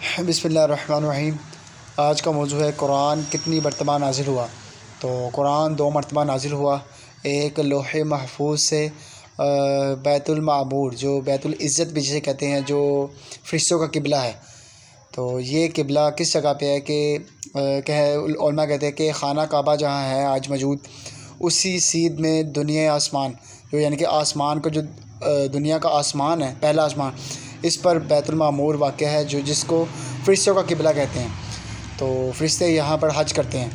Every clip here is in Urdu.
بسم اللہ الرحمن الرحیم۔ آج کا موضوع ہے قرآن کتنی مرتبہ نازل ہوا۔ تو قرآن 2 مرتبہ نازل ہوا، ایک لوح محفوظ سے بیت المعمور، جو بیت العزت بھی جسے کہتے ہیں، جو فرشتوں کا قبلہ ہے۔ تو یہ قبلہ کس جگہ پہ ہے کہ علماء کہتے ہیں کہ خانہ کعبہ جہاں ہے آج موجود، اسی سیدھ میں دنیا آسمان، جو یعنی کہ آسمان کو جو دنیا کا آسمان ہے، پہلا آسمان، اس پر بیت المعمور واقع ہے، جس کو فرشتوں کا قبلہ کہتے ہیں۔ تو فرشتے یہاں پر حج کرتے ہیں۔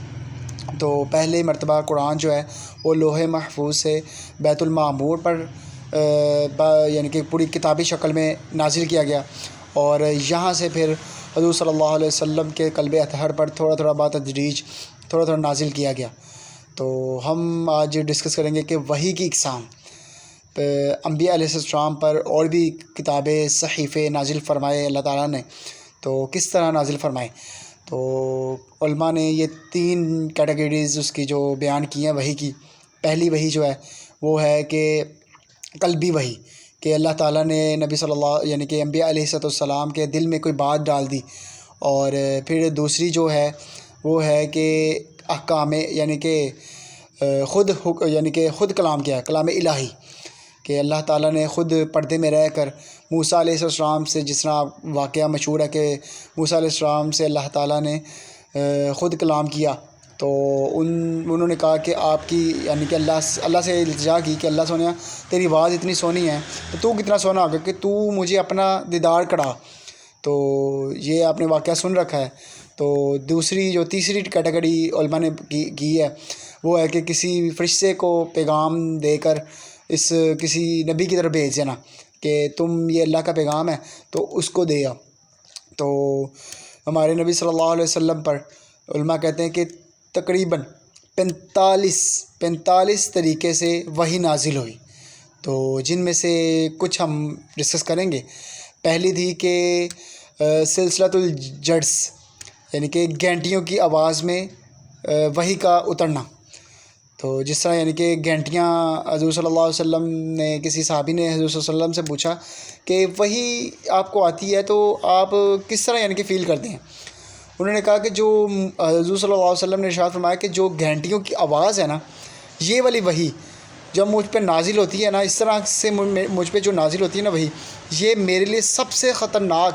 تو پہلے مرتبہ قرآن جو ہے وہ لوح محفوظ سے بیت المعمور پر یعنی کہ پوری کتابی شکل میں نازل کیا گیا، اور یہاں سے پھر حضور صلی اللہ علیہ وسلم کے قلب اطہر پر تھوڑا تھوڑا بتدریج تھوڑا تھوڑا نازل کیا گیا۔ تو ہم آج ڈسکس کریں گے کہ وحی کی اقسام، انبیاء علیہ السلام پر اور بھی کتابیں، صحیفے نازل فرمائے اللہ تعالیٰ نے، تو کس طرح نازل فرمائے۔ تو علماء نے یہ 3 کیٹیگریز اس کی جو بیان کی ہیں وحی کی۔ پہلی وحی جو ہے وہ ہے کہ قلبی وحی، کہ اللہ تعالیٰ نے نبی صلی اللہ یعنی کہ انبیاء علیہ السلام کے دل میں کوئی بات ڈال دی۔ اور پھر دوسری جو ہے وہ ہے کہ احکام، یعنی کہ خود کلام کیا ہے، کلام الہی، کہ اللہ تعالیٰ نے خود پردے میں رہ کر موسیٰ علیہ السلام سے، جس طرح واقعہ مشہور ہے کہ موسیٰ علیہ السلام سے اللہ تعالیٰ نے خود کلام کیا۔ تو انہوں نے کہا کہ آپ کی یعنی کہ اللہ سے التجا کی کہ اللہ سونیا تیری آواز اتنی سونی ہے تو کتنا سونا ہوگا کہ تو مجھے اپنا دیدار کرا۔ تو یہ آپ نے واقعہ سن رکھا ہے۔ تو تیسری کیٹیگری علماء نے کی ہے وہ ہے کہ کسی فرشتے کو پیغام دے کر کسی نبی کی طرف بھیج دینا کہ تم یہ اللہ کا پیغام ہے تو اس کو دے آ۔ تو ہمارے نبی صلی اللہ علیہ وسلم پر علماء کہتے ہیں کہ تقریباً 45 طریقے سے وحی نازل ہوئی، تو جن میں سے کچھ ہم ڈسکس کریں گے۔ پہلی تھی کہ سلسلۃ الجرس، یعنی کہ گھنٹیوں کی آواز میں وحی کا اترنا۔ تو جس طرح یعنی کہ گھنٹیاں، حضور صلی اللہ علیہ وسلم نے، کسی صحابی نے حضور صلی اللہ علیہ وسلم سے پوچھا کہ وحی آپ کو آتی ہے تو آپ کس طرح یعنی کہ فیل کرتے ہیں۔ انہوں نے کہا کہ جو حضور صلی اللہ علیہ وسلم نے ارشاد فرمایا کہ جو گھنٹیوں کی آواز ہے نا، یہ والی وحی جب مجھ پہ نازل ہوتی ہے نا، اس طرح سے مجھ پہ جو نازل ہوتی ہے نا وحی، یہ میرے لیے سب سے خطرناک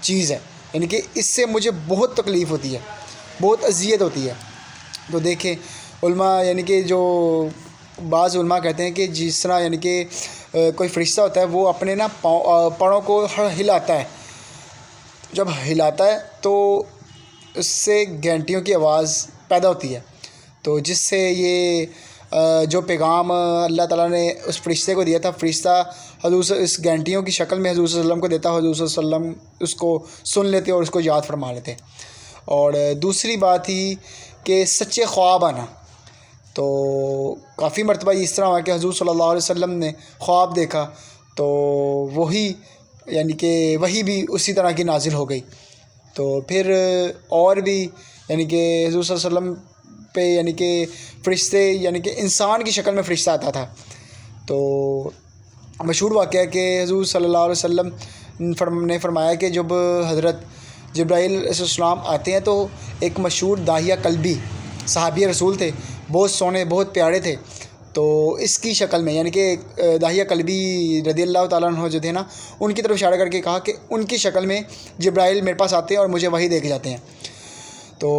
چیز ہے، یعنی کہ اس سے مجھے بہت تکلیف ہوتی ہے، بہت اذیت ہوتی ہے۔ تو دیکھیں علماء یعنی کہ جو بعض علماء کہتے ہیں کہ جس طرح یعنی کہ کوئی فرشتہ ہوتا ہے وہ اپنے نا پاؤں کو ہلاتا ہے، جب ہلاتا ہے تو اس سے گھنٹیوں کی آواز پیدا ہوتی ہے۔ تو جس سے یہ جو پیغام اللہ تعالیٰ نے اس فرشتے کو دیا تھا، فرشتہ حضور اس گھنٹیوں کی شکل میں حضور صلی اللہ علیہ وسلم کو دیتا، حضور صلی اللہ علیہ وسلم اس کو سن لیتے اور اس کو یاد فرما لیتے۔ اور دوسری بات ہی کہ سچے خواب آنا۔ تو کافی مرتبہ اس طرح ہوا کہ حضور صلی اللہ علیہ وسلم نے خواب دیکھا، تو وہی یعنی کہ وہی بھی اسی طرح کی نازل ہو گئی۔ تو پھر اور بھی یعنی کہ حضور صلی اللہ علیہ وسلم پہ یعنی کہ فرشتے یعنی کہ انسان کی شکل میں فرشتہ آتا تھا۔ تو مشہور واقعہ ہے کہ حضور صلی اللہ علیہ وسلم نے فرمایا کہ جب حضرت جبرائیل علیہ السلام آتے ہیں تو ایک مشہور داہیہ قلبی صحابی رسول تھے، بہت سونے، بہت پیارے تھے۔ تو اس کی شکل میں یعنی کہ داہیہ قلبی رضی اللہ تعالیٰ عنہ جو تھے نا، ان کی طرف اشارہ کر کے کہا کہ ان کی شکل میں جبرائیل میرے پاس آتے ہیں اور مجھے وحی دے کے جاتے ہیں۔ تو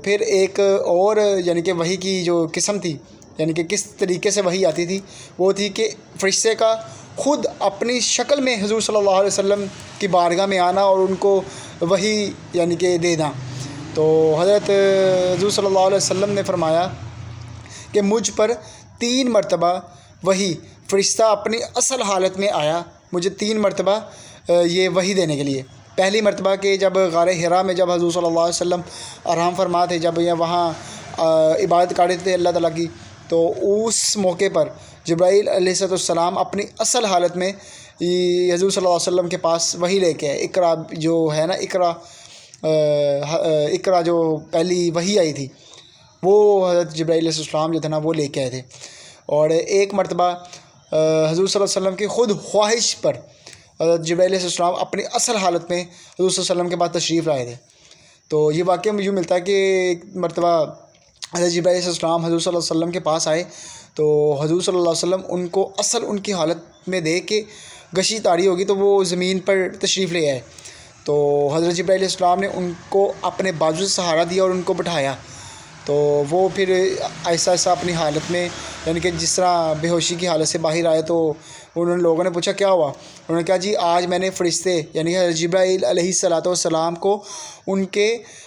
پھر ایک اور یعنی کہ وحی کی جو قسم تھی، یعنی کہ کس طریقے سے وحی آتی تھی، وہ تھی کہ فرشتے کا خود اپنی شکل میں حضور صلی اللہ علیہ وسلم کی بارگاہ میں آنا اور ان کو وحی یعنی کہ دینا۔ تو حضرت حضور صلی اللہ علیہ وسلم نے فرمایا کہ مجھ پر 3 مرتبہ وحی فرشتہ اپنی اصل حالت میں آیا، مجھے 3 مرتبہ یہ وحی دینے کے لیے۔ پہلی مرتبہ کہ جب غار حرا میں جب حضور صلی اللہ علیہ وسلم آرام فرما تھے، جب یہ وہاں عبادت کر رہے تھے اللہ تعالیٰ کی، تو اس موقع پر جبرائیل علیہ السلام اپنی اصل حالت میں حضور صلی اللہ علیہ وسلم کے پاس وحی لے کے آئے۔ اقرا جو ہے نا، اقرا جو پہلی وحی آئی تھی، وہ حضرت جبرائیل علیہ السلام جو تھے نا وہ لے کے آئے تھے۔ اور ایک مرتبہ حضور صلی اللہ علیہ وسلم کی خود خواہش پر حضرت جبرائیل علیہ السلام اپنی اصل حالت میں حضور صلی اللہ علیہ وسلم کے پاس تشریف لائے تھے۔ تو یہ واقعہ مجھے ملتا ہے کہ ایک مرتبہ حضرت جبرائیل علیہ السلام حضور صلی اللہ علیہ وسلم کے پاس آئے تو حضور صلی اللہ علیہ وسلم ان کو ان کی حالت میں دیکھ کے گشی طاری ہوگی تو وہ زمین پر تشریف لے آئے۔ تو حضرت جبرائیل علیہ السلام نے ان کو اپنے بازو سے سہارا دیا اور ان کو بٹھایا، تو وہ پھر ایسا اپنی حالت میں یعنی کہ جس طرح بے ہوشی کی حالت سے باہر آئے۔ تو انہوں نے لوگوں نے پوچھا کیا ہوا، انہوں نے کہا جی آج میں نے فرشتے یعنی کہ حضرت جبرائیل علیہ السلام کو ان کے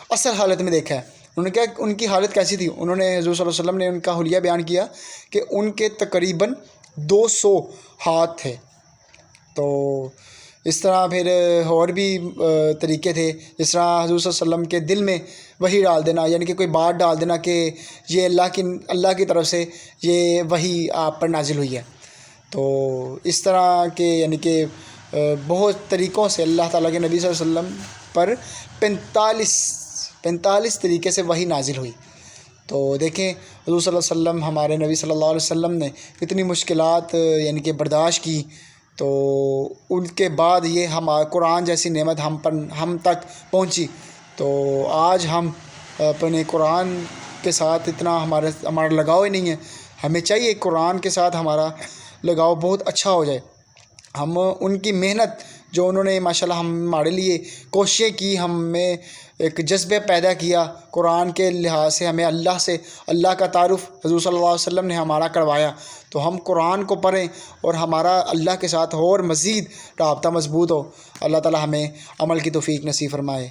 اصل حالت میں دیکھا ہے۔ انہوں نے کہا ان کی حالت کیسی تھی، انہوں نے حضور صلی اللہ علیہ وسلم نے ان کا حلیہ بیان کیا کہ ان کے تقریباً 200 ہاتھ تھے۔ تو اس طرح پھر اور بھی طریقے تھے، جس طرح حضور صلی اللہ علیہ وسلم کے دل میں وحی ڈال دینا، یعنی کہ کوئی بات ڈال دینا کہ یہ اللہ کی طرف سے یہ وحی آپ پر نازل ہوئی ہے۔ تو اس طرح کے یعنی کہ بہت طریقوں سے اللہ تعالیٰ کے نبی صلی اللہ علیہ وسلم پر 45 طریقے سے وحی نازل ہوئی۔ تو دیکھیں حضور صلی اللہ علیہ وسلم ہمارے نبی صلی اللہ علیہ وسلم نے کتنی مشکلات یعنی کہ برداشت کی، تو ان کے بعد یہ قرآن جیسی نعمت ہم تک پہنچی۔ تو آج ہم اپنے قرآن کے ساتھ اتنا ہمارا لگاؤ ہی نہیں ہے۔ ہمیں چاہیے قرآن کے ساتھ ہمارا لگاؤ بہت اچھا ہو جائے۔ ہم ان کی محنت جو انہوں نے ماشاءاللہ ہمارے لیے کوششیں کی، ہمیں ایک جذبہ پیدا کیا قرآن کے لحاظ سے، ہمیں اللہ کا تعارف حضور صلی اللہ علیہ وسلم نے ہمارا کروایا۔ تو ہم قرآن کو پڑھیں اور ہمارا اللہ کے ساتھ اور مزید رابطہ مضبوط ہو۔ اللہ تعالی ہمیں عمل کی توفیق نصیب فرمائے۔